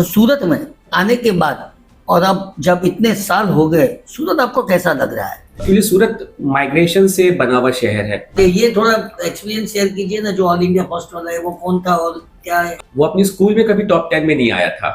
सूरत में आने के बाद और अब जब इतने साल हो गए, सूरत आपको कैसा लग रहा है? एक्चुअली सूरत माइग्रेशन से बना हुआ शहर है। ये थोड़ा एक्सपीरियंस शेयर कीजिए ना, जो ऑल इंडिया फर्स्ट वाला है वो कौन था और क्या है? वो अपनी स्कूल में कभी टॉप 10 में नहीं आया था।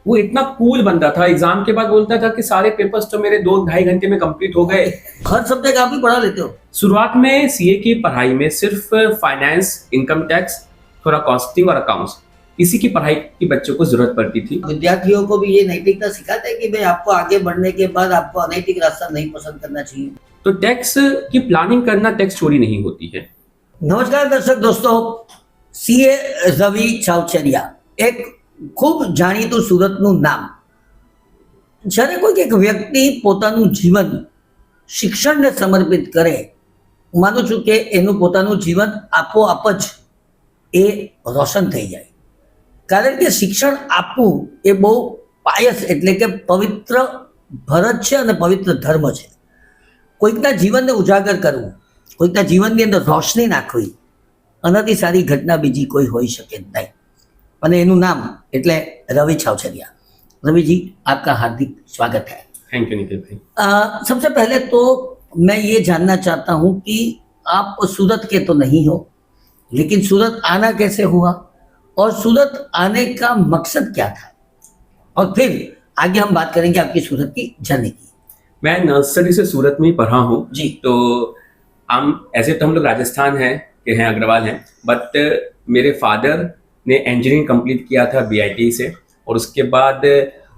वो इतना कूल बंदा था, एग्जाम के बाद बोलता था कि सारे पेपर्स तो मेरे 2-2.5 घंटे में कंप्लीट हो गए। हर सब्जेक्ट आप ही पढ़ा लेते हो? शुरुआत में सीए की पढ़ाई में सिर्फ फाइनेंस, इनकम टैक्स, थोड़ा कॉस्टिंग और अकाउंट्स, इसी की पढ़ाई की बच्चों को जरूरत पड़ती थी। विद्यार्थियों को भी ये नैतिकता सिखाते हैं कि भाई आपको आगे बढ़ने के बाद आपको अनैतिक रास्ता नहीं पसंद करना चाहिए। तो टैक्स की प्लानिंग करना टैक्स चोरी नहीं होती है। नमस्कार दर्शक दोस्तों, सीए रवि चावचरिया एक ખૂબ જાણીતું સુરતનું નામ। જ્યારે કોઈક એક વ્યક્તિ પોતાનું જીવન શિક્ષણને સમર્પિત કરે, હું માનું છું કે એનું પોતાનું જીવન આપોઆપ જ એ રોશન થઈ જાય, કારણ કે શિક્ષણ આપવું એ બહુ પાયસ એટલે કે પવિત્ર ભરત છે અને પવિત્ર ધર્મ છે। કોઈકના જીવનને ઉજાગર કરવું, કોઈકના જીવનની અંદર રોશની નાખવી, આનાથી સારી ઘટના બીજી કોઈ હોઈ શકે જ નહીં। અને એનું નામ એટલે રવિ ચાવચરિયા। रवि जी, आपका हार्दिक स्वागत है। थैंक यू निखिल भाई। सबसे पहले तो मैं ये जानना चाहता हूँ कि आप सूरत के तो नहीं हो, लेकिन सूरत आना कैसे हुआ और सूरत आने का मकसद क्या था, और फिर आगे हम बात करेंगे आपकी सूरत की जर्नी की। मैं नर्सरी से सूरत में ही पढ़ा हूँ जी। तो हम ऐसे तो हम लोग राजस्थान हैं अग्रवाल हैं, बट मेरे फादर ने इंजीनियरिंग कंप्लीट किया था बीआईटी से, और उसके बाद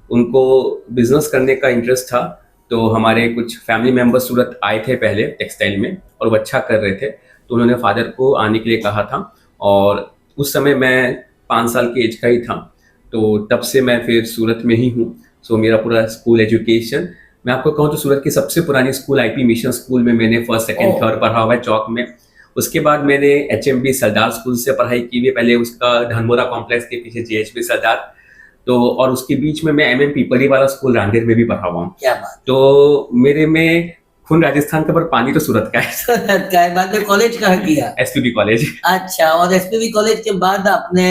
उनको बिजनेस करने का इंटरेस्ट था। तो हमारे कुछ फैमिली मेंबर्स सूरत आए थे पहले टेक्सटाइल में, और वो अच्छा कर रहे थे, तो उन्होंने फादर को आने के लिए कहा था। और उस समय मैं 5 साल की एज का ही था, तो तब से मैं फिर सूरत में ही हूँ। सो मेरा पूरा स्कूल एजुकेशन, मैं आपको कहूँ तो सूरत की सबसे पुरानी स्कूल आईपी मिशन स्कूल में मैंने 1st, 2nd, 3rd पढ़ा हुआ है चौक में। उसके बाद मैंने HMB सरदार स्कूल से पढ़ाई की हुई, पहले उसका धनमोरा कॉम्प्लेक्स के पीछे JHB सरदार, तो और उसके बीच में मैं MM पीपली वाला स्कूल रांदेर में भी पढ़ा हुआ हूँ। क्या बात। तो मेरे में खून राजस्थान का, पर पानी तो सूरत का है। सूरत का है। बाद में कॉलेज कहाँ किया? SPB college. अच्छा, और SPB कॉलेज के बाद आपने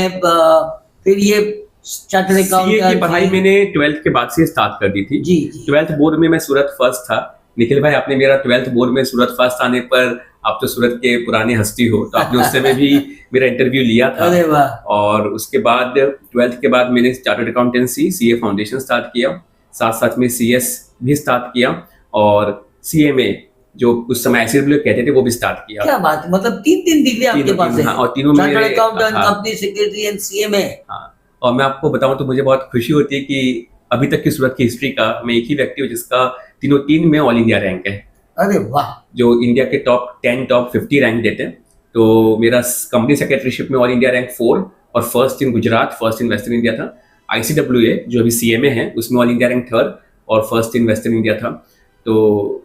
फिर ये चार्टर्ड अकाउंटेंट की पढ़ाई मैंने 12th के बाद से स्टार्ट कर दी थी। जी। 12th बोर्ड में मैं सूरत फर्स्ट था। निखिल भाई, आपने मेरा 12th बोर्ड में सूरत फर्स्ट आने पर, आप तो सूरत के पुराने हस्ती हो, तो आपने उस समय भी मेरा इंटरव्यू लिया था। अरे वाह। और उसके बाद 12th के बाद मैंने chartered accountancy CA foundation start किया, साथ साथ में CS भी स्टार्ट किया, और CMA जो उस समय ICAA कहते थे वो भी स्टार्ट किया। क्या बात, मतलब 3 डिग्री आपके पास है? हाँ, और तीनों में chartered accountant, company secretary and CMA। हाँ, और मैं आपको बताऊं तो मुझे बहुत खुशी होती है कि अभी तक की सूरत की हिस्ट्री का मैं एक ही व्यक्ति हूँ जिसका 3 में ऑल इंडिया रैंक है। अरे वाह। जो इंडिया के टॉप 10, टॉप 50 रैंक देते हैं, तो मेरा कंपनी सेक्रेटरीशिप में ऑल इंडिया रैंक 4, और first in Gujarat, first in western India था। ICAA जो अभी CMA है उसमें ऑल इंडिया रैंक 3rd और फर्स्ट इन वेस्टर्न इंडिया था। तो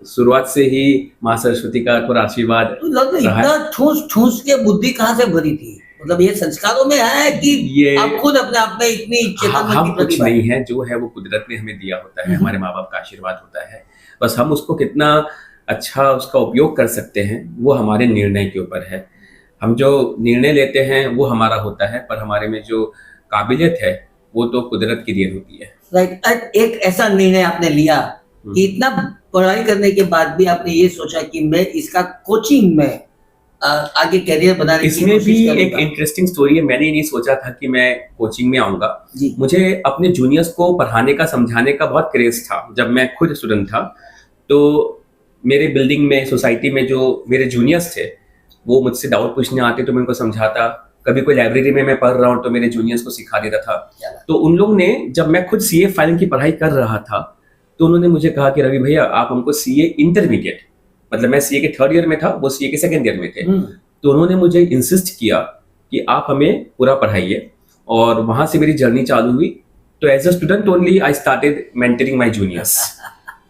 शुरुआत से ही माँ सरस्वती का थोड़ा आशीर्वाद तो इतना ठूस के बुद्धि कहाँ से भरी थी? मतलब ये संस्कारों में है कि ये आप खुद अपने आप में इतनी चेतन? हम कुछ नहीं है, जो है वो कुदरत ने हमें दिया होता है, हमारे माँ बाप का आशीर्वाद होता है। बस हम उसको कितना अच्छा उसका उपयोग कर सकते हैं वो हमारे निर्णय के ऊपर है। हम जो निर्णय लेते हैं वो हमारा होता है, पर हमारे में जो काबिलियत है वो तो कुदरत की देन होती है। राइट। एक ऐसा निर्णय आपने लिया कि इतना पढ़ाई करने के बाद भी आपने ये सोचा कि मैं इसका कोचिंग में आगे करियर बनाने की इसमें भी एक इंटरेस्टिंग स्टोरी है। मैंने नहीं सोचा था कि मैं कोचिंग में आऊंगा। मुझे अपने जूनियर्स को पढ़ाने का, समझाने का बहुत क्रेज था। जब मैं खुद स्टूडेंट था तो मेरे बिल्डिंग में, सोसाइटी में जो मेरे जूनियर्स थे वो मुझसे डाउट पूछने आते, तो मैं उनको समझाता। कभी कोई लाइब्रेरी में मैं पढ़ रहा हूँ तो मेरे जूनियर्स को सिखा देता था। तो उन लोग ने, जब मैं खुद CA फाइलिंग की पढ़ाई कर रहा था, तो उन्होंने मुझे कहा कि रवि भैया आप हमको CA इंटरमीडिएट, मतलब मैं CA के 3rd ईयर में था, वो CA के 2nd ईयर में थे, तो उन्होंने मुझे इंसिस्ट किया कि आप हमें पूरा पढ़ाइए। और वहां से मेरी जर्नी चालू हुई। तो as a student only I started mentoring my juniors.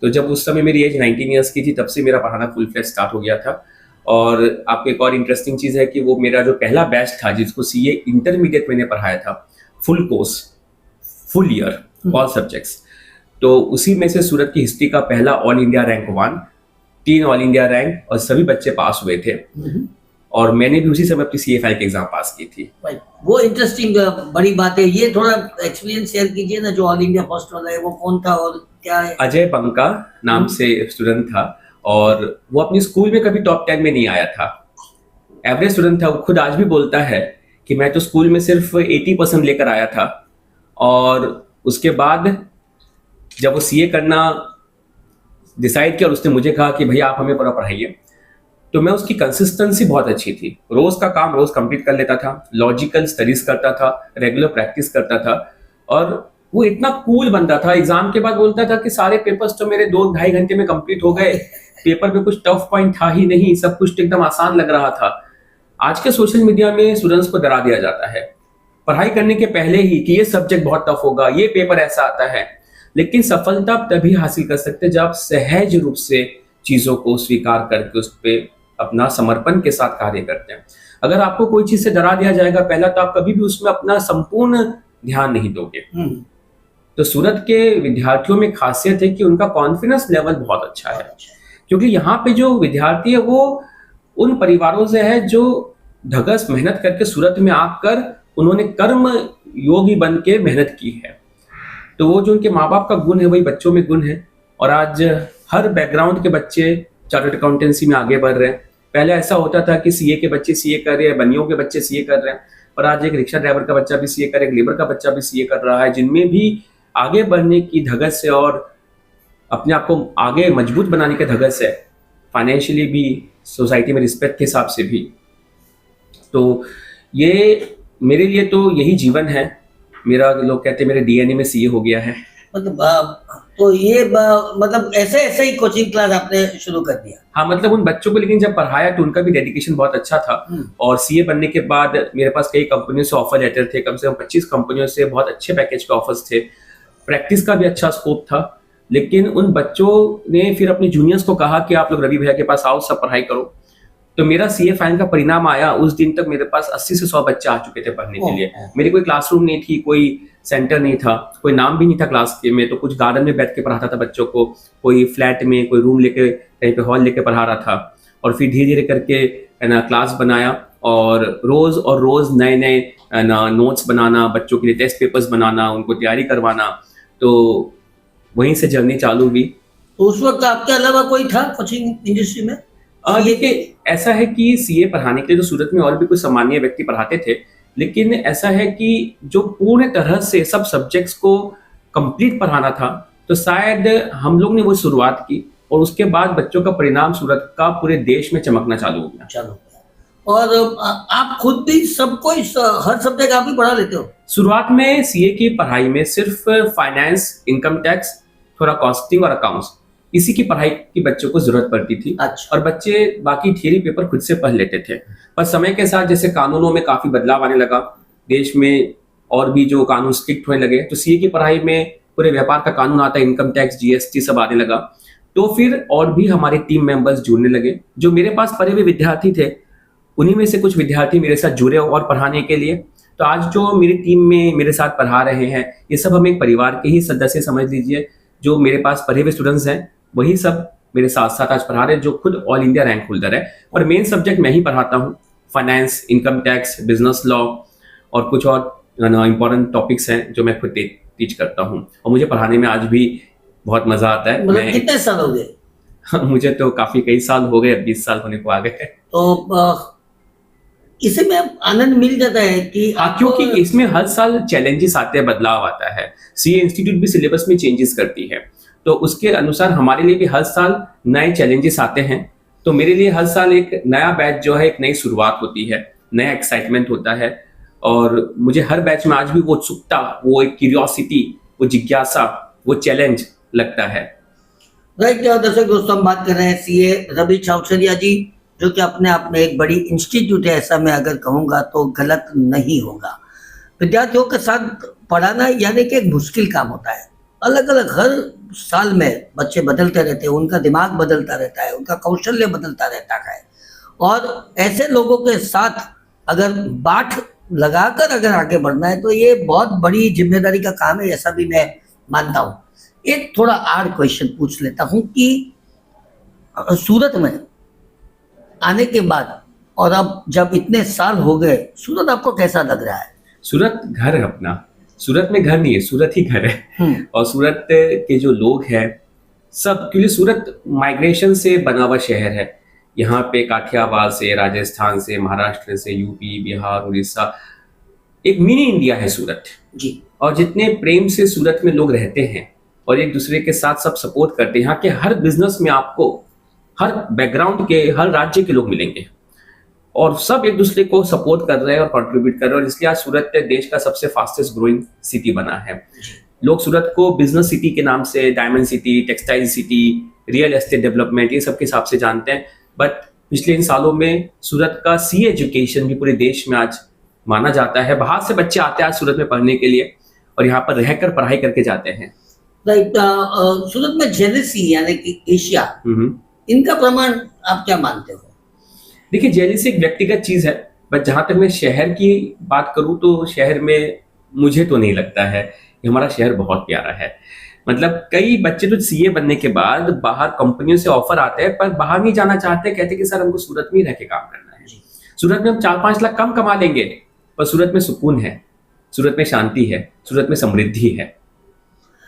तो जब उस समय मेरी एज 19 ईयर्स की थी, तब से मेरा पढ़ाना फुल फ्लेज स्टार्ट हो गया था। और आपको एक और इंटरेस्टिंग चीज है कि वो मेरा जो पहला बैच था जिसको CA इंटरमीडिएट मैंने पढ़ाया था, full course, full year, all subjects, तो उसी में से सूरत की हिस्ट्री का पहला all India rank 1, 3 all India rank, और सभी बच्चे पास हुए थे। और मैंने भी उसी समय अपनी सीए फाइल की एग्जाम पास की थी। भाई वो इंटरेस्टिंग बड़ी बात है। ये थोड़ा एक्सपीरियंस शेयर कीजिए ना, जो ऑल इंडिया फर्स्ट वाला है वो कौन था और क्या है? अजय बंका नाम से स्टूडेंट था और वो अपने स्कूल में कभी टॉप 10 में नहीं आया था, एवरेज स्टूडेंट था। वो खुद आज भी बोलता है कि मैं तो स्कूल में सिर्फ 80% लेकर आया था, और उसके बाद जब वो सीए करना डिसाइड किया और उसने मुझे कहा कि भैया आप हमें पूरा पढ़ाइए, तो मैं उसकी कंसिस्टेंसी बहुत अच्छी थी। रोज का काम रोज कंप्लीट कर लेता था, लॉजिकल स्टडीज करता था, रेगुलर प्रैक्टिस करता था, और वो इतना कूल बंदा था। एग्जाम के बाद बोलता था कि सारे पेपर्स तो मेरे 2-2.5 घंटे में कंप्लीट हो गए, पेपर में कुछ टफ पॉइंट था ही नहीं, सब कुछ तो एकदम आसान लग रहा था। आज के सोशल मीडिया में स्टूडेंट्स को डरा दिया जाता है पढ़ाई करने के पहले ही कि ये सब्जेक्ट बहुत टफ होगा, ये पेपर ऐसा आता है, लेकिन सफलता तभी हासिल कर सकते जब आप सहज रूप से चीजों को स्वीकार करके उस पर अपना समर्पण के साथ कार्य करते हैं। अगर आपको कोई चीज से डरा दिया जाएगा पहला, तो आप कभी भी उसमें अपना संपूर्ण ध्यान नहीं दोगे। तो सूरत के विद्यार्थियों में खासियत है कि उनका कॉन्फिडेंस लेवल बहुत अच्छा है, क्योंकि यहाँ पे जो विद्यार्थी है वो उन परिवारों से है जो ढगस मेहनत करके सूरत में आकर उन्होंने कर्म योगी बन के मेहनत की है। तो वो जो उनके माँ बाप का गुण है वही बच्चों में गुण है, और आज हर बैकग्राउंड के बच्चे चार्टर्ड अकाउंटेंसी में आगे बढ़ रहे हैं। पहले ऐसा होता था कि सीए के बच्चे सीए कर रहे हैं, बनियों के बच्चे सीए कर रहे हैं, पर आज एक रिक्शा ड्राइवर का बच्चा भी सीए कर रहा है, एक लेबर का बच्चा भी सीए कर रहा है, जिनमें भी आगे बढ़ने की धगस है और अपने आप को आगे मजबूत बनाने की धगस है, फाइनेंशियली भी, सोसाइटी में रिस्पेक्ट के हिसाब से भी। तो ये मेरे लिए तो यही जीवन है मेरा। लोग कहते हैं मेरे डीएनए में सीए हो गया है। मतलब तो ये मतलब ऐसे ऐसे ही कोचिंग क्लास आपने शुरू कर दिया? हाँ, मतलब उन बच्चों को लेकिन जब पढ़ाया तो उनका भी डेडिकेशन बहुत अच्छा था, और सीए बनने के बाद मेरे पास कई कंपनियों से ऑफर लेटर थे, कम से कम 25 कंपनियों से बहुत अच्छे पैकेज के ऑफर्स थे, प्रैक्टिस का भी अच्छा स्कोप था। लेकिन उन बच्चों ने फिर अपने जूनियर्स को कहा कि आप लोग रवि भैया के पास आओ, सब पढ़ाई करो। तो मेरा सीए फाइनल का परिणाम आया, उस दिन तक मेरे पास 80 से 100 बच्चे आ चुके थे पढ़ने के लिए। मेरी कोई क्लासरूम नहीं थी, कोई सेंटर नहीं था, कोई नाम भी नहीं था क्लास के में, तो कुछ गार्डन में बैठ के पढ़ाता था बच्चों को, कोई फ्लैट में, कोई रूम लेके कहीं पे हॉल लेके पढ़ा रहा था। और फिर धीरे धीरे करके है ना क्लास बनाया, और रोज नए नए नोट्स बनाना, बच्चों के लिए टेस्ट पेपर्स बनाना, उनको तैयारी करवाना। तो वहीं से जर्नी चालू हुई। तो उस वक्त आपके अलावा कोई था कोचिंग इंडस्ट्री में? देखिए, ऐसा है कि सीए पढ़ाने के लिए तो सूरत में और भी कुछ सामान्य व्यक्ति पढ़ाते थे, लेकिन ऐसा है कि जो पूर्ण तरह से सब सब्जेक्ट्स को कंप्लीट पढ़ाना था, तो शायद हम लोग ने वो शुरुआत की, और उसके बाद बच्चों का परिणाम सूरत का पूरे देश में चमकना चालू हो गया। और आप खुद भी सबको हर सब्जेक्ट आप ही पढ़ा लेते हो? शुरुआत में सीए की पढ़ाई में सिर्फ फाइनेंस, इनकम टैक्स, थोड़ा कॉस्टिंग और अकाउंट्स, इसी की पढ़ाई की बच्चों को जरूरत पड़ती थी। अच्छा। और बच्चे बाकी थियरी पेपर खुद से पढ़ लेते थे। पर समय के साथ जैसे कानूनों में काफी बदलाव आने लगा, देश में और भी जो कानून स्ट्रिक्ट होने लगे, तो सीए की पढ़ाई में पूरे व्यापार का कानून आता है, इनकम टैक्स, जीएसटी सब आने लगा। तो फिर और भी हमारे टीम मेंबर्स जुड़ने लगे। जो मेरे पास पढ़े हुए विद्यार्थी थे, उन्हीं में से कुछ विद्यार्थी मेरे साथ जुड़े और पढ़ाने के लिए। तो आज जो मेरी टीम में मेरे साथ पढ़ा रहे हैं, ये सब हम एक परिवार के ही सदस्य समझ लीजिए। जो मेरे पास पढ़े हुए स्टूडेंट्स हैं, वही सब मेरे साथ साथ आज पढ़ा रहे हैं, जो खुद ऑल इंडिया रैंक होल्डर है। और मेन सब्जेक्ट मैं ही पढ़ाता हूँ, finance, income tax, business law और कुछ और इंपॉर्टेंट टॉपिक्स हैं जो मैं खुद टीच करता हूँ। और मुझे पढ़ाने में आज भी बहुत मजा आता है। मतलब कितने साल हो गए? मुझे तो काफी कई साल हो गए, 20 साल होने को आ गए। तो इसे में आनंद मिल जाता है कि क्योंकि इसमें हर साल चैलेंजेस आते हैं, बदलाव आता है। सीए इंस्टीट्यूट भी सिलेबस में चेंजेस करती है, तो उसके अनुसार हमारे लिए भी हर साल नए चैलेंजेस आते हैं। तो मेरे लिए हर साल एक नया बैच जो है, एक नई शुरुआत होती है, नया एक्साइटमेंट होता है। और मुझे हर बैच में आज भी वो उत्सुकता, वो एक क्यूरियोसिटी, वो जिज्ञासा, वो चैलेंज लगता है। राइट। दर्शक दोस्तों, हम बात कर रहे हैं सीए रवि छावछरिया जी, जो कि अपने आप में एक बड़ी इंस्टीट्यूट है, ऐसा मैं अगर कहूँगा तो गलत नहीं होगा। विद्यार्थियों के साथ पढ़ाना यानी कि एक मुश्किल काम होता है। अलग अलग हर साल में बच्चे बदलते रहते हैं, उनका दिमाग बदलता रहता है, उनका कौशल्य बदलता रहता है। और ऐसे लोगों के साथ अगर बाट लगाकर अगर आगे बढ़ना है तो ये बहुत बड़ी जिम्मेदारी का काम है, ऐसा भी मैं मानता हूँ। एक थोड़ा आड़ क्वेश्चन पूछ लेता हूँ कि सूरत में आने के बाद और अब जब इतने साल हो गए, सूरत आपको कैसा लग रहा है? सूरत घर है अपना। सूरत में घर नहीं है, सूरत ही घर है। और सूरत के जो लोग हैं सब, क्योंकि सूरत माइग्रेशन से बना हुआ शहर है। यहाँ पे काठियावाड़ से, राजस्थान से, महाराष्ट्र से, यूपी, बिहार, उड़ीसा, एक मिनी इंडिया है सूरत जी। और जितने प्रेम से सूरत में लोग रहते हैं और एक दूसरे के साथ सब सपोर्ट करते हैं। यहाँ के हर बिजनेस में आपको हर बैकग्राउंड के, हर राज्य के लोग मिलेंगे और सब एक दूसरे को सपोर्ट कर रहे हैं और कंट्रीब्यूट कर रहे हैं। और इसलिए आज सूरत देश का सबसे फास्टेस्ट ग्रोइंग सिटी बना है। लोग सूरत को बिजनेस सिटी के नाम से, diamond city, textile city, real estate development, ये सब के हिसाब से जानते हैं। बट पिछले इन सालों में सूरत का सी एजुकेशन भी पूरे देश में आज माना जाता है। बाहर से बच्चे आते हैं आज सूरत में पढ़ने के लिए और यहाँ पर रहकर पढ़ाई करके जाते हैं। राइट। सूरत में जेलसी यानी कि एशिया, इनका प्रमाण आप क्या मानते हो? देखिए, जेलसी एक व्यक्तिगत चीज है, बट जहां तक मैं शहर की बात करूं तो शहर में मुझे तो नहीं लगता है कि हमारा शहर बहुत प्यारा है। मतलब कई बच्चे तो सीए बनने के बाद बाहर कंपनियों से ऑफर आते हैं पर बाहर नहीं जाना चाहते, कहते कि सर हमको सूरत में ही रह के काम करना है। सूरत में हम 4-5 लाख कम कमा लेंगे पर सूरत में सुकून है, सूरत में शांति है, सूरत में समृद्धि है।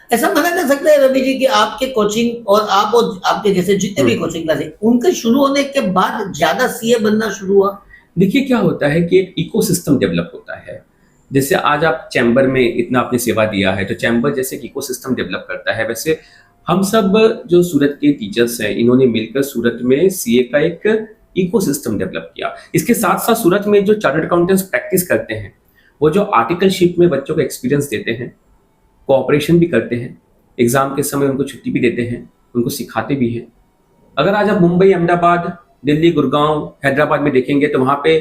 ऐसा माना जा सकता है रवि जी कि आपके कोचिंग और आप और आपके जैसे जितने भी कोचिंग क्लास है उनके शुरू होने के बाद ज्यादा सीए बनना शुरू हुआ? देखिए, क्या होता है कि एक इकोसिस्टम डेवलप होता है। जैसे आज आप चैम्बर में इतना आपने सेवा दिया है तो चैम्बर जैसे एक इकोसिस्टम डेवलप करता है, वैसे हम सब जो सूरत के टीचर्स हैं इन्होंने मिलकर सूरत में सीए का एक इकोसिस्टम डेवलप किया। इसके साथ साथ सूरत में जो चार्टर्ड अकाउंटेंट्स प्रैक्टिस करते हैं वो जो आर्टिकलशिप में बच्चों को एक्सपीरियंस देते हैं, कोऑपरेशन भी करते हैं, एग्जाम के समय उनको छुट्टी भी देते हैं, उनको सिखाते भी हैं। अगर आज आप मुंबई, अहमदाबाद, दिल्ली, गुड़गांव, हैदराबाद में देखेंगे तो वहाँ पे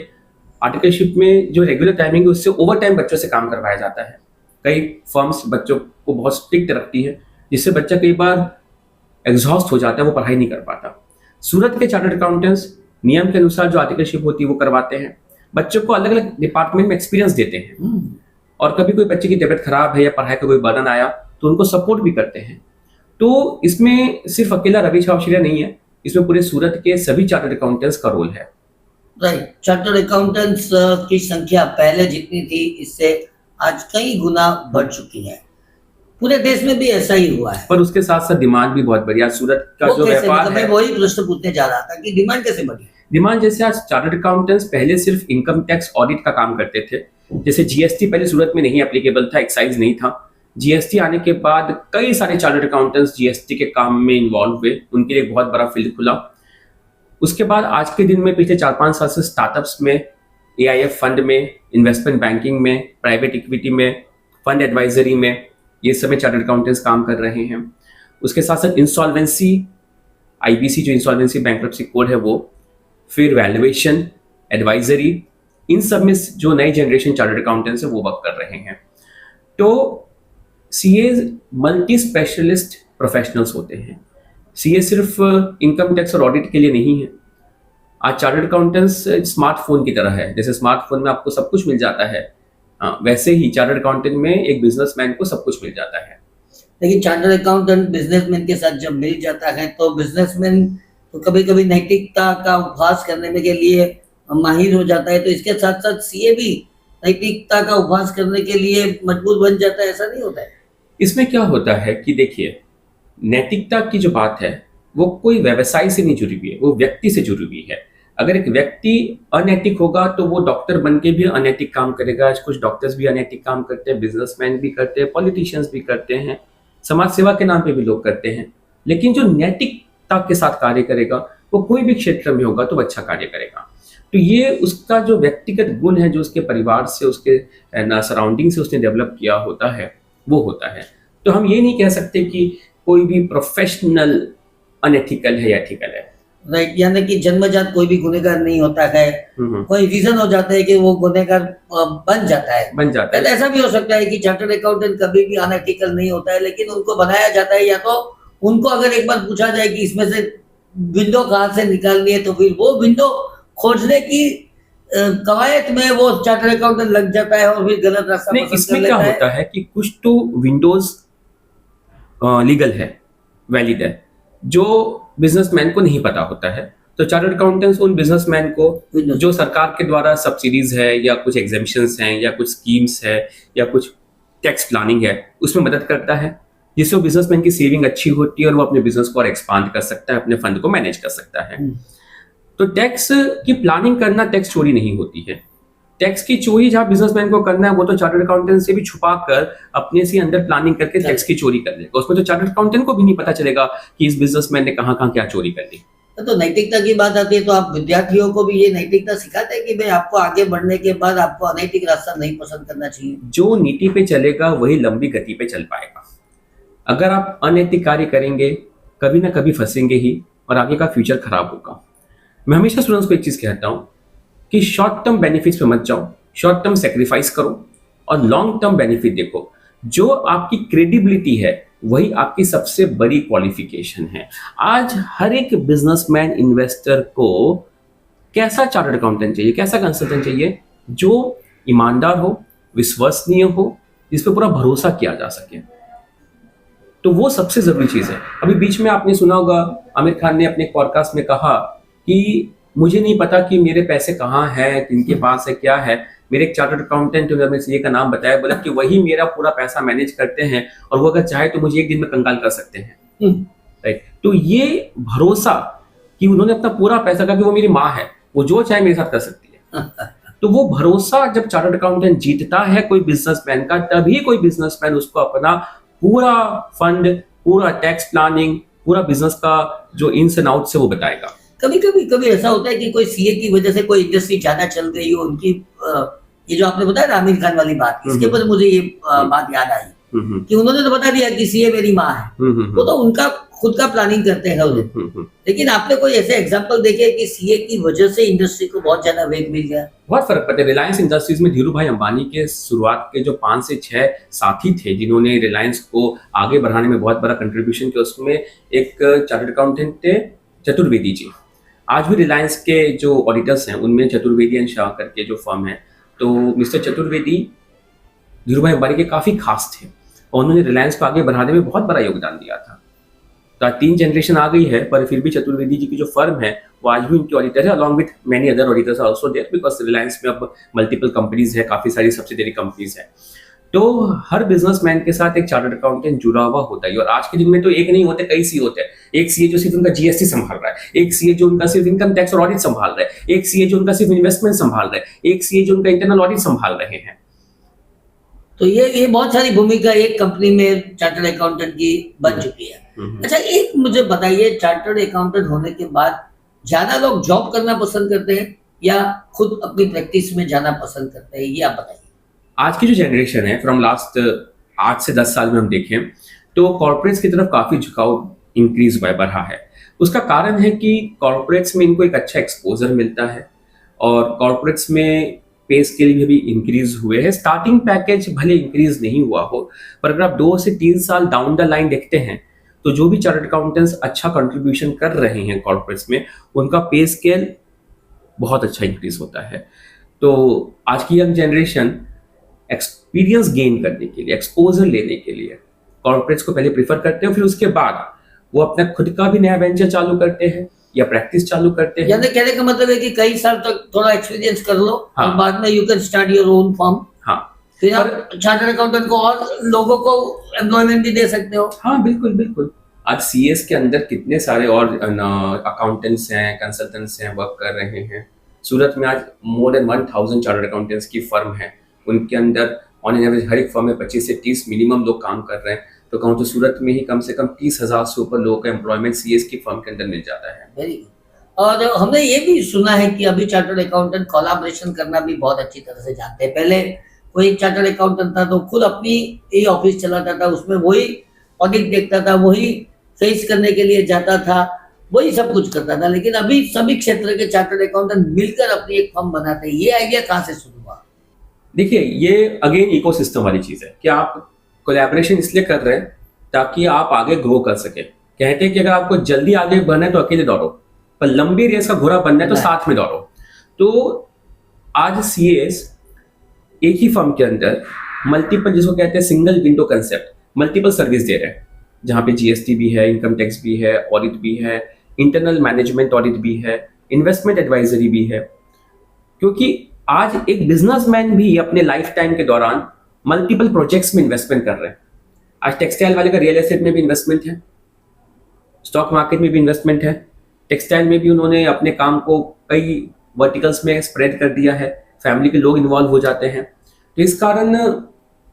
आर्टिकलशिप में जो रेगुलर टाइमिंग है उससे ओवर टाइम बच्चों से काम करवाया जाता है। कई फर्म्स बच्चों को बहुत स्ट्रिक्ट रखती है जिससे बच्चा कई बार एग्जॉस्ट हो जाता है, वो पढ़ाई नहीं कर पाता। सूरत के चार्टर्ड अकाउंटेंट्स नियम के अनुसार जो आर्टिकलशिप होती है वो करवाते हैं, बच्चों को अलग अलग डिपार्टमेंट में एक्सपीरियंस देते हैं और कभी कोई बच्चे की तबीयत खराब है या पढ़ाई का कोई बर्डन आया तो उनको सपोर्ट भी करते हैं। तो इसमें सिर्फ अकेला रवि छावशिरिया नहीं है, इसमें पूरे सूरत के सभी चार्टर्ड अकाउंटेंट्स का रोल है। राइट। चार्टर्ड अकाउंटेंट्स की संख्या पहले जितनी थी इससे आज कई गुना बढ़ चुकी है। पूरे देश में भी ऐसा ही हुआ है। पर उसके साथ साथ डिमांड भी बहुत बढ़ी। आज सूरत का जो व्यापार है, मैं वही प्रश्न पूछने जा रहा था कि डिमांड कैसे बढ़ी? डिमांड जैसे आज चार्टर्ड अकाउंटेंट्स पहले सिर्फ इनकम टैक्स ऑडिट का काम करते थे। जैसे जीएसटी पहले सूरत में नहीं एप्लीकेबल था, एक्साइज नहीं था। जीएसटी आने के बाद कई सारे चार्टर्ड अकाउंटेंट्स जीएसटी के काम में इन्वॉल्व हुए, उनके लिए एक बहुत बड़ा फील्ड खुला। उसके बाद आज के दिन में पिछले 4-5 साल से स्टार्टअप्स में, एआईएफ फंड में, इन्वेस्टमेंट बैंकिंग में, प्राइवेट इक्विटी में, फंड एडवाइजरी में, ये सब में चार्टर्ड अकाउंटेंट्स काम कर रहे हैं। उसके साथ साथ इंसॉल्वेंसी, आईबीसी जो इंसॉल्वेंसी बैंक्रप्सी कोड है वो, फिर वैल्यूएशन, एडवाइजरी, इन सब में जो नई जनरेशन चार्टर्ड अकाउंटेंट्स है वो वर्क कर रहे हैं। तो सीए मल्टी स्पेशलिस्ट प्रोफेशनल्स होते हैं। सीए सिर्फ इनकम टैक्स और ऑडिट के लिए नहीं है। आज चार्टर्ड अकाउंटेंट्स स्मार्टफोन की तरह है, जैसे स्मार्टफोन में आपको सब कुछ मिल जाता है, वैसे ही चार्टर्ड अकाउंटेंट में एक बिजनेसमैन को सब कुछ मिल जाता है। लेकिन चार्टर्ड अकाउंटेंट बिजनेसमैन के साथ जब मिल जाता है तो बिजनेसमैन तो कभी कभी नैतिकता का उपहास करने में के लिए माहिर हो जाता है, तो इसके साथ साथ सीए भी नैतिकता का उपहास करने के लिए मजबूर बन जाता है, ऐसा नहीं होता है? इसमें क्या होता है कि देखिए, नैतिकता की जो बात है वो कोई व्यवसाय से नहीं जुड़ी हुई है, वो व्यक्ति से जुड़ी हुई है। अगर एक व्यक्ति अनैतिक होगा तो वो डॉक्टर बन के भी अनैतिक काम करेगा। कुछ डॉक्टर्स भी अनैतिक काम करते हैं, बिजनेसमैन भी करते हैं, पॉलिटिशियंस भी करते हैं, समाज सेवा के नाम पे भी लोग करते हैं। लेकिन जो नैतिकता के साथ कार्य करेगा वो कोई भी क्षेत्र में होगा तो अच्छा कार्य करेगा। तो ये उसका जो व्यक्तिगत गुण है, जो उसके परिवार से, उसके सराउंडिंग से उसने डेवलप किया होता है, वो होता है। तो हम ये नहीं कह सकते कि कोई भी प्रोफेशनल अनएथिकल है या एथिकल है। राइट। यानी कि जन्मजात कोई भी गुनहगार नहीं होता है, कोई रीजन हो जाता है कि वो गुनहगार बन जाता है। ऐसा भी हो सकता है कि चार्टर्ड अकाउंटेंट कभी भी अनएथिकल नहीं होता है, लेकिन उनको बनाया जाता है, या तो उनको अगर एक बार पूछा जाए कि इसमें से विंडो कहाँ से निकालनी है तो फिर वो विंडो खोजने की कवायद में वो चार्टर्ड अकाउंटेंट लग जाता है और फिर गलत रास्ता पसंद कर लेता है। इसमें क्या होता है कि कुछ तो विंडोज लीगल है, वैलिड है, जो बिजनेसमैन को नहीं पता होता है, तो चार्टर्ड अकाउंटेंट्स उन बिजनेसमैन को जो सरकार के द्वारा सब्सिडीज है या कुछ एग्जेम्पशंस हैं या कुछ स्कीम्स है या कुछ टैक्स प्लानिंग है उसमें मदद करता है, जिससे बिजनेसमैन की सेविंग अच्छी होती है और वो अपने बिजनेस को और एक्सपांड कर सकता है, अपने फंड को मैनेज कर सकता है। तो टैक्स की प्लानिंग करना टैक्स चोरी नहीं होती है। टैक्स की चोरी जहां बिजनेसमैन को करना है वो तो चार्टर्ड अकाउंटेंट से भी छुपा कर अपने से अंदर प्लानिंग करके टैक्स की चोरी कर लेगा। उसमें तो चार्टर्ड अकाउंटेंट को भी नहीं पता चलेगा कि इस बिजनेसमैन ने कहां कहां क्या चोरी कर ली। तो नैतिकता की बात आती है तो आप विद्यार्थियों को भी ये नैतिकता सिखाते हैं कि भाई आपको आगे बढ़ने के बाद आपको अनैतिक रास्ता नहीं पसंद करना चाहिए। जो नीति पे चलेगा वही लंबी गति पे चल पाएगा। अगर आप अनैतिक कार्य करेंगे कभी ना कभी फंसेंगे ही और आगे का फ्यूचर खराब होगा। मैं हमेशा स्टूडेंट्स को एक चीज कहता हूं कि शॉर्ट टर्म बेनिफिट्स पे मत जाओ, शॉर्ट टर्म सेक्रीफाइस करो और लॉन्ग टर्म बेनिफिट देखो। जो आपकी क्रेडिबिलिटी है वही आपकी सबसे बड़ी क्वालिफिकेशन है। आज हर एक बिजनेसमैन इन्वेस्टर को कैसा चार्टर्ड अकाउंटेंट चाहिए, कैसा कंसल्टेंट चाहिए? जो ईमानदार हो, विश्वसनीय हो, जिस पे पूरा भरोसा किया जा सके। तो वो सबसे जरूरी चीज है। अभी बीच में आपने सुना होगा आमिर खान ने अपने पॉडकास्ट में कहा कि मुझे नहीं पता कि मेरे पैसे कहाँ हैं, किनके पास है, क्या है। मेरे एक चार्टर्ड अकाउंटेंट उन्होंने सीए का नाम बताया, बोला कि वही मेरा पूरा पैसा मैनेज करते हैं और वो अगर चाहे तो मुझे एक दिन में कंगाल कर सकते हैं। राइट। तो ये भरोसा कि उन्होंने अपना पूरा पैसा कहा कि वो मेरी माँ है, वो जो चाहे मेरे साथ कर सकती है। तो वो भरोसा जब चार्टर्ड अकाउंटेंट जीतता है कोई बिजनेसमैन का, तभी कोई बिजनेसमैन उसको अपना पूरा फंड, पूरा टैक्स प्लानिंग, पूरा बिजनेस का जो इन्स एंड आउट्स है वो बताएगा। कभी ऐसा होता है कि कोई सीए की वजह से कोई इंडस्ट्री ज्यादा चल गई हो, उनकी ये जो आपने बताया ना आमिर खान वाली बात, इसके ऊपर मुझे ये बात याद आई कि उन्होंने तो बता दिया कि सीए मेरी माँ है, वो तो उनका खुद का प्लानिंग करते हैं उन्हें। लेकिन आपने कोई ऐसे एग्जांपल देखे कि सीए की वजह से इंडस्ट्री को बहुत ज्यादा वेग मिल गया? बहुत फर्क पड़ता है। रिलायंस इंडस्ट्रीज में धीरू भाई अंबानी के शुरुआत के जो 5 से 6 साथी थे जिन्होंने रिलायंस को आगे बढ़ाने में बहुत बड़ा कंट्रीब्यूशन किया, उसमें एक चार्टर्ड अकाउंटेंट थे चतुर्वेदी जी। आज भी रिलायंस के जो ऑडिटर्स हैं उनमें चतुर्वेदी एंड शाह करके जो फर्म है, तो मिस्टर चतुर्वेदी धीरू भाई अंबानी के काफी खास थे और उन्होंने रिलायंस को आगे बढ़ाने में बहुत बड़ा योगदान दिया था। तो 3 जनरेशन आ गई है, पर फिर भी चतुर्वेदी जी की जो फर्म है वो आज भी उनकी ऑडिटर है, along with many other auditors are also there, because Reliance में अब मल्टीपल कंपनीज है, काफी सारी सब्सिडरी कंपनीज है। तो हर बिजनेसमैन के साथ एक चार्टर्ड अकाउंटेंट जुड़ा हुआ होता है और आज के दिन में तो एक नहीं होते, कई सीए होते हैं। एक सीए जो सिर्फ उनका जीएसटी संभाल रहा है, एक सीए जो उनका सिर्फ इनकम टैक्स और ऑडिट संभाल रहा है, एक सीए जो उनका सिर्फ इन्वेस्टमेंट संभाल रहा है, एक सीए जो उनका इंटरनल ऑडिट संभाल रहे हैं। तो ये बहुत सारी भूमिका एक कंपनी में चार्टर्ड अकाउंटेंट की बन चुकी है। अच्छा, एक मुझे बताइए, चार्टर्ड अकाउंटेंट होने के बाद ज्यादा लोग जॉब करना पसंद करते हैं या खुद अपनी प्रैक्टिस में जाना पसंद करते हैं, ये आप बताइए। आज की जो जनरेशन है फ्रॉम लास्ट 8 से 10 साल में हम देखें तो कॉर्पोरेट्स की तरफ काफी झुकाव इंक्रीज बढ़ा है। उसका कारण है कि कॉर्पोरेट्स में इनको एक अच्छा एक्सपोजर मिलता है और कॉर्पोरेट्स में पे स्केल भी इंक्रीज हुए हैं। स्टार्टिंग पैकेज भले इंक्रीज नहीं हुआ हो, पर अगर आप 2 से 3 साल डाउन द लाइन देखते हैं तो जो भी चार्टर्ड अकाउंटेंट्स अच्छा कंट्रीब्यूशन कर रहे हैं कॉर्पोरेट्स में, उनका पे स्केल बहुत अच्छा इंक्रीज होता है। तो आज की यंग जनरेशन एक्सपीरियंस गेन करने के लिए, एक्सपोजर लेने के लिए कॉर्पोरेट्स को पहले प्रेफर करते हैं, फिर उसके बाद वो अपना खुद का भी नया वेंचर चालू करते हैं या प्रैक्टिस चालू करते हैं। यानी कहने का मतलब है कि कई साल तक थोड़ा एक्सपीरियंस कर लो, हाँ, और बाद में you can start your own firm. हाँ, फिर आप चार्टर्ड अकाउंटेंट को और लोगों को एम्प्लॉयमेंट भी दे सकते हो। हाँ, बिल्कुल बिल्कुल। आज सीएस के अंदर कितने सारे और अकाउंटेंट्स हैं, कंसल्टेंट्स हैं, वर्क कर रहे हैं। सूरत में आज मोर देन 1000 चार्टर्ड अकाउंटेंट्स की फर्म है, उनके अंदर ऑन एन एवरेज हर एक फर्म में 25 से 30 मिनिमम लोग काम कर रहे हैं। तो कहूँ तो सूरत में ही कम से कम 30,000 से ऊपर लोगों का एम्प्लॉयमेंट सीएस की फर्म के अंदर मिल जाता है। Very good. और हमने ये भी सुना है कि अभी चार्टर्ड अकाउंटेंट कोलैबोरेशन करना भी बहुत अच्छी तरह से जानते हैं। पहले कोई एक चार्टर्ड अकाउंटेंट था तो खुद अपनी ही ऑफिस चलाता था, उसमें वही ऑडिट देखता था, वही फेस करने के लिए जाता था, वही सब कुछ करता था। लेकिन अभी सभी क्षेत्र के चार्टर्ड अकाउंटेंट मिलकर अपनी एक फर्म बनाते हैं। ये आइडिया कहाँ से शुरू हुआ? देखिए, ये अगेन इकोसिस्टम वाली चीज है कि आप कोलैबोरेशन इसलिए कर रहे हैं ताकि आप आगे ग्रो कर सके। कहते हैं कि अगर आपको जल्दी आगे बढ़ना है तो अकेले दौड़ो, पर लंबी रेस का घोड़ा बनना है तो साथ में दौड़ो। तो आज सीएस एक ही फर्म के अंदर मल्टीपल, जिसको कहते हैं single window concept, multiple service दे रहे हैं, जहाँ पे जीएसटी भी है, इनकम टैक्स भी है, ऑडिट भी है, इंटरनल मैनेजमेंट ऑडिट भी है, इन्वेस्टमेंट एडवाइजरी भी है। क्योंकि आज एक बिजनेसमैन भी अपने लाइफ टाइम के दौरान मल्टीपल प्रोजेक्ट्स में इन्वेस्टमेंट कर रहे हैं। आज टेक्सटाइल वाले का रियल एस्टेट में भी इन्वेस्टमेंट है, स्टॉक मार्केट में भी इन्वेस्टमेंट है, टेक्सटाइल में भी उन्होंने अपने काम को कई वर्टिकल्स में स्प्रेड कर दिया है, फैमिली के लोग इन्वॉल्व हो जाते हैं। तो इस कारण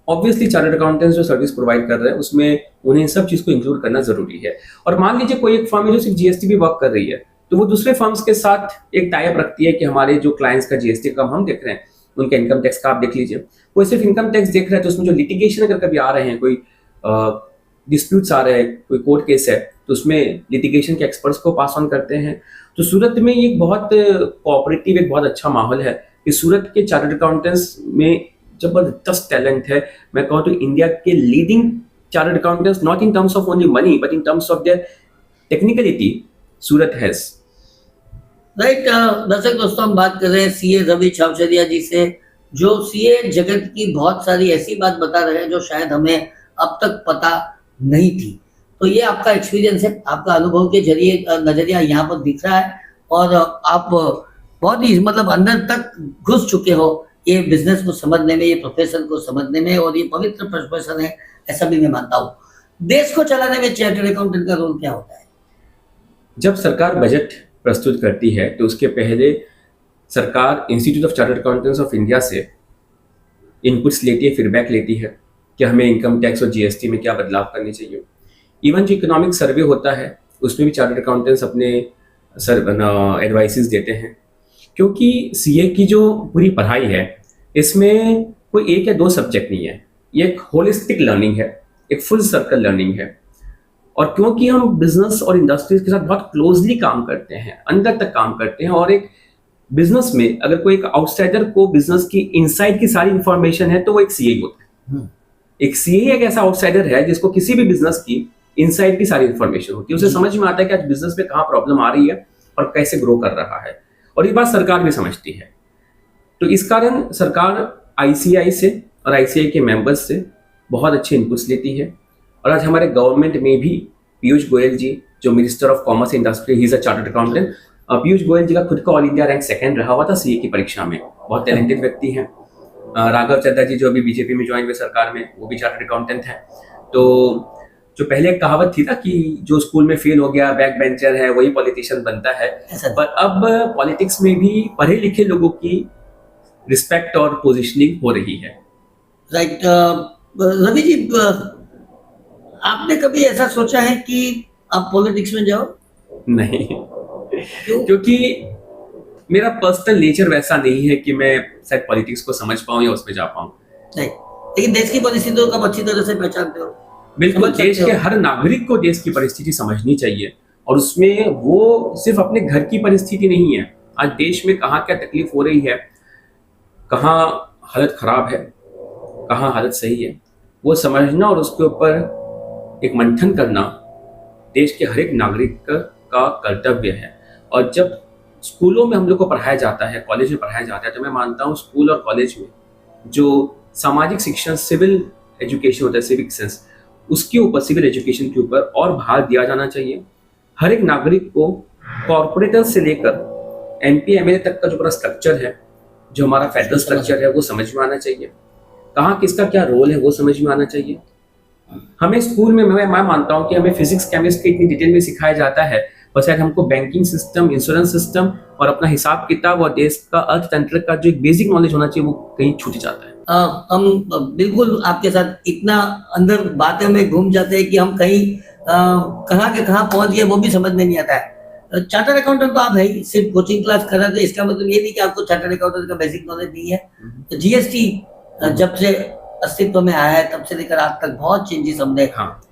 ऑब्वियसली चार्टर्ड अकाउंटेंट्स जो सर्विस प्रोवाइड कर रहे हैं उसमें उन्हें इन सब चीज को इंक्लूड करना जरूरी है। और मान लीजिए कोई एक फर्म है जो सिर्फ जीएसटी भी वर्क कर रही है, तो वो दूसरे फर्म्स के साथ एक टाई अप रखती है कि हमारे जो क्लाइंट्स का जीएसटी कम हम देख रहे हैं, उनका इनकम टैक्स का आप देख लीजिए। कोई सिर्फ इनकम टैक्स देख रहा है तो उसमें जो लिटिगेशन अगर कभी आ रहे हैं, कोई डिस्प्यूट्स आ रहे हैं, कोई कोर्ट केस है, तो उसमें लिटिगेशन के एक्सपर्ट्स को पास ऑन करते हैं। तो सूरत में ये एक बहुत कोऑपरेटिव, एक बहुत अच्छा माहौल है कि सूरत के चार्टर्ड अकाउंटेंट्स में जबरदस्त टैलेंट है। मैं कहूँ तो इंडिया के leading chartered accountants, not in terms of only money but in terms of their technicality, Surat has. Right. दर्शक दोस्तों, हम बात कर रहे हैं सीए रवि छावचरिया जी से, जो सीए जगत की बहुत सारी ऐसी बात बता रहे हैं जो शायद हमें अब तक पता नहीं थी। तो ये आपका एक्सपीरियंस है, आपका अनुभव के जरिए नजरिया यहाँ पर दिख रहा है, और आप बहुत ही मतलब अंदर तक घुस चुके हो ये बिजनेस को समझने में, ये प्रोफेशन को समझने में, और ये पवित्र प्रोफेशन है ऐसा भी मैं मानता हूँ। देश को चलाने में चार्टर्ड अकाउंटेंट का रोल क्या होता है? जब सरकार बजट प्रस्तुत करती है तो उसके पहले सरकार institute of chartered accountants of India से इनपुट्स लेती है, फीडबैक लेती है कि हमें इनकम टैक्स और जीएसटी में क्या बदलाव करने चाहिए। इवन जो इकोनॉमिक सर्वे होता है उसमें भी चार्टर्ड अकाउंटेंट्स अपने एडवाइसेस देते हैं। क्योंकि सीए की जो पूरी पढ़ाई है इसमें कोई एक या दो सब्जेक्ट नहीं है, ये एक होलिस्टिक लर्निंग है, एक फुल सर्कल लर्निंग है। और क्योंकि हम बिजनेस और इंडस्ट्रीज के साथ बहुत क्लोजली काम करते हैं, अंदर तक काम करते हैं, और एक बिजनेस में अगर कोई एक आउटसाइडर को बिजनेस की इनसाइड की सारी इंफॉर्मेशन है तो वो एक सीए होता है। एक सीए एक ऐसा आउटसाइडर है जिसको किसी भी बिजनेस की इनसाइड की सारी इंफॉर्मेशन होती है, उसे समझ में आता है कि आज बिजनेस में कहाँ प्रॉब्लम आ रही है और कैसे ग्रो कर रहा है। और ये बात सरकार भी समझती है। तो इस कारण सरकार आईसीआई से और आईसीआई के मेंबर्स से बहुत अच्छे इनपुट्स लेती है। और आज हमारे गवर्नमेंट में भी पीयूष गोयल जी, जो minister of commerce industry, he is a chartered accountant. Piyush Goyal ji का खुद का ऑल इंडिया रैंक 2nd रहा हुआ था सीए की परीक्षा में, बहुत टैलेंटेड व्यक्ति हैं। राघव चड्ढा जी जो अभी बीजेपी में ज्वाइन हुए सरकार में, वो भी चार्टर्ड अकाउंटेंट हैं। तो जो पहले एक कहावत थी ना कि जो स्कूल में फेल हो गया, बैक बेंचर है, वही पॉलिटिशियन बनता है, पर अब पॉलिटिक्स में भी पढ़े लिखे लोगों की रिस्पेक्ट और पोजीशनिंग हो रही है। राइट। रवि जी, आपने कभी ऐसा सोचा है कि आप पॉलिटिक्स में जाओ? नहीं, क्योंकि मेरा पर्सनल नेचर वैसा नहीं है कि मैं शायद पॉलिटिक्स को समझ पाऊं या उसमें जा पाऊं। नहीं, लेकिन देश की परिस्थितियों को अच्छी तरह से पहचानते हो। बिल्कुल, देश के हर नागरिक को देश की परिस्थिति समझनी चाहिए, और उसमें वो सिर्फ अपने घर की परिस्थिति नहीं है। आज देश में कहाँ क्या तकलीफ हो रही है, कहाँ हालत खराब है, कहाँ हालत सही है, वो समझना और उसके ऊपर एक मंथन करना देश के हर एक नागरिक का कर्तव्य है। और जब स्कूलों में हम लोग को पढ़ाया जाता है, कॉलेज में पढ़ाया जाता है, तो मैं मानता हूँ स्कूल और कॉलेज में जो सामाजिक शिक्षण, सिविल एजुकेशन होता है, सिविक सेंस, उसके ऊपर, सिविल एजुकेशन के ऊपर और भार दिया जाना चाहिए। हर एक नागरिक को कॉर्पोरेटर से लेकर एमपी एमएलए तक का जो पूरा स्ट्रक्चर है, जो हमारा फेडरल स्ट्रक्चर है, वो समझ में आना चाहिए। कहाँ किसका क्या रोल है वो समझ में आना चाहिए। हमें स्कूल में, मैं मानता हूँ कि हमें फिजिक्स केमिस्ट्री इतनी डिटेल में सिखाया जाता है, बस शायद हमको बैंकिंग सिस्टम, इंश्योरेंस सिस्टम और अपना हिसाब किताब और देश का अर्थतंत्र का जो एक बेसिक नॉलेज होना चाहिए वो कहीं छूट जाता है। हम बिल्कुल आपके साथ इतना अंदर बातें में घूम जाते हैं कि हम कहीं कहाँ के कहाँ पहुंच गए वो भी समझ में नहीं आता है। चार्टर्ड अकाउंटेंट तो आप है ही, सिर्फ कोचिंग क्लास कर रहे थे, इसका मतलब ये नहीं कि आपको चार्टर्ड अकाउंटेंट का बेसिक नॉलेज नहीं है। तो जीएसटी जब से अस्तित्व में आया है तब से लेकर आज तक बहुत चेंजेस हमने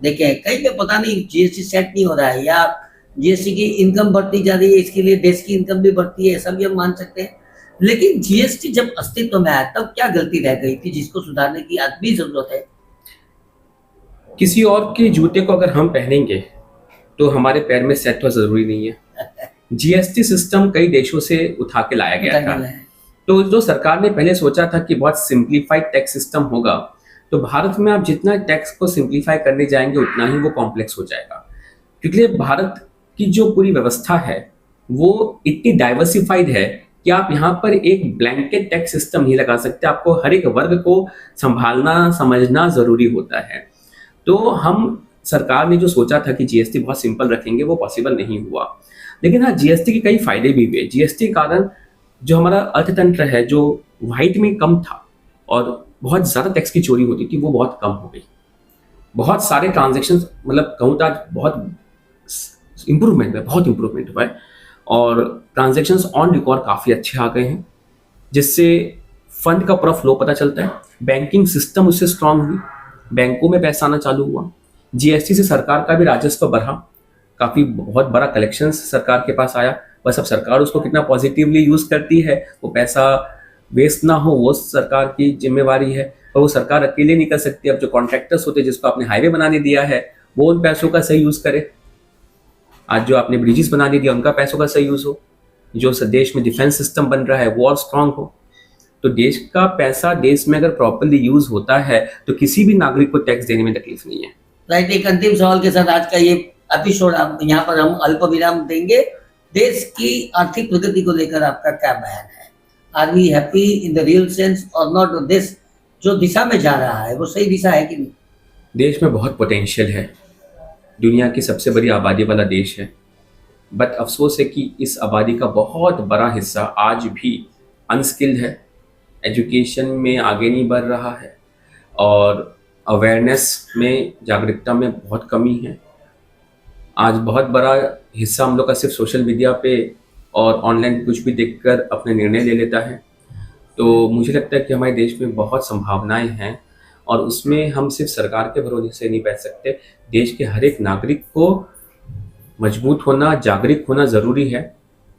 देखे हैं। कहीं पे पता नहीं जीएसटी सेट नहीं हो रहा है, या जीएसटी की इनकम बढ़ती जा रही है, इसके लिए देश की इनकम भी बढ़ती है, ऐसा भी हम मान सकते हैं। लेकिन जीएसटी जब अस्तित्व में आया तब क्या गलती रह गई थी जिसको सुधारने की आज भी जरूरत है? किसी और के जूते को अगर हम पहनेंगे तो हमारे पैर में सेट होना जरूरी नहीं है। जीएसटी सिस्टम कई देशों से उठा के लाया गया था। तो जो सरकार ने पहले सोचा था कि बहुत सिंप्लीफाइड टैक्स सिस्टम होगा, तो भारत में आप जितना टैक्स को सिंप्लीफाई करने जाएंगे उतना ही वो कॉम्प्लेक्स हो जाएगा। क्योंकि भारत की जो पूरी व्यवस्था है वो इतनी डाइवर्सिफाइड है कि आप यहाँ पर एक ब्लैंकेट टैक्स सिस्टम नहीं लगा सकते, आपको हर एक वर्ग को संभालना समझना जरूरी होता है। तो हम सरकार ने जो सोचा था कि जीएसटी बहुत सिंपल रखेंगे वो पॉसिबल नहीं हुआ। लेकिन हाँ, जीएसटी के कई फायदे भी हुए। जीएसटी के कारण जो हमारा अर्थतंत्र है जो वाइट में कम था और बहुत ज़्यादा टैक्स की चोरी होती थी वो बहुत कम हो गई। बहुत सारे ट्रांजेक्शन मतलब कहूँ तो आज बहुत इम्प्रूवमेंट है, बहुत इम्प्रूवमेंट हुआ है और ट्रांजेक्शन्स ऑन रिकॉर्ड काफ़ी अच्छे आ गए हैं, जिससे फंड का पूरा फ्लो पता चलता है। बैंकिंग सिस्टम उससे स्ट्रांग हुई, बैंकों में पैसा आना चालू हुआ। जीएसटी से सरकार का भी राजस्व बढ़ा, काफ़ी बहुत बड़ा कलेक्शन सरकार के पास आया। बस अब सरकार उसको कितना पॉजिटिवली यूज़ करती है, वो पैसा वेस्ट ना हो वो सरकार की जिम्मेवारी है। और वो सरकार अकेले नहीं कर सकती, अब जो कॉन्ट्रैक्टर्स होते हैं जिसको आपने हाईवे बनाने दिया है वो उन पैसों का सही यूज़ करे। आज जो आपने ब्रिजेस बनाने दिया उनका पैसों का सही यूज़ हो। जो देश में डिफेंस सिस्टम बन रहा है वो और स्ट्रांग हो। तो देश का पैसा देश में अगर प्रॉपरली यूज होता है तो किसी भी नागरिक को टैक्स देने में तकलीफ नहीं है। राइट, एक अंतिम सवाल के साथ आज का ये एपिसोड यहाँ पर हम अल्प विराम देंगे। देश की आर्थिक प्रगति को लेकर आपका क्या बयान है? Are we happy in the real sense और नॉट? देश जो दिशा में जा रहा है वो सही दिशा है कि नहीं? देश में बहुत पोटेंशियल है, दुनिया की सबसे बड़ी आबादी वाला देश है, बट अफसोस है कि इस आबादी का बहुत बड़ा हिस्सा आज भी अनस्किल्ड है, एजुकेशन में आगे नहीं बढ़ रहा है और अवेयरनेस में, जागरूकता में बहुत कमी है। आज बहुत बड़ा हिस्सा हम लोग का सिर्फ सोशल मीडिया पे और ऑनलाइन कुछ भी देखकर अपने निर्णय ले लेता है। तो मुझे लगता है कि हमारे देश में बहुत संभावनाएं हैं और उसमें हम सिर्फ सरकार के भरोसे से नहीं बैठ सकते। देश के हर एक नागरिक को मजबूत होना, जागरूक होना ज़रूरी है,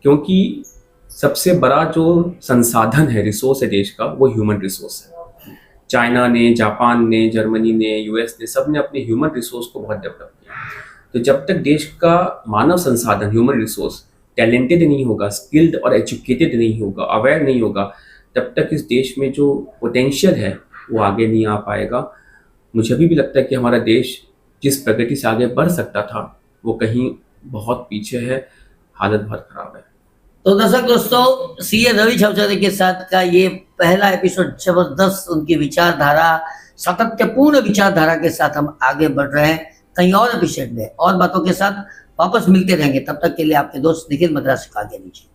क्योंकि सबसे बड़ा जो संसाधन है, रिसोर्स है देश का, वो ह्यूमन रिसोर्स है। चाइना ने, जापान ने, जर्मनी ने, यूएस ने, सब ने अपने ह्यूमन रिसोर्स को बहुत डेवलप किया। तो जब तक देश का मानव संसाधन, ह्यूमन रिसोर्स टैलेंटेड नहीं होगा, स्किल्ड और एजुकेटेड नहीं होगा, अवेयर नहीं होगा, तब तक इस देश में जो पोटेंशियल है वो आगे नहीं आ पाएगा। मुझे अभी भी लगता है कि हमारा देश जिस प्रगति से आगे बढ़ सकता था वो कहीं बहुत पीछे है, हालत बहुत खराब है। तो दर्शक दोस्तों, सीए रवि छावचरिया के साथ का ये पहला एपिसोड जबरदस्त, उनकी विचारधारा, सातत्यपूर्ण विचारधारा के साथ हम आगे बढ़ रहे हैं। कहीं और एपिसोड में और बातों के साथ वापस मिलते रहेंगे। तब तक के लिए आपके दोस्त निखिल मद्रासी को आगे लीजिए।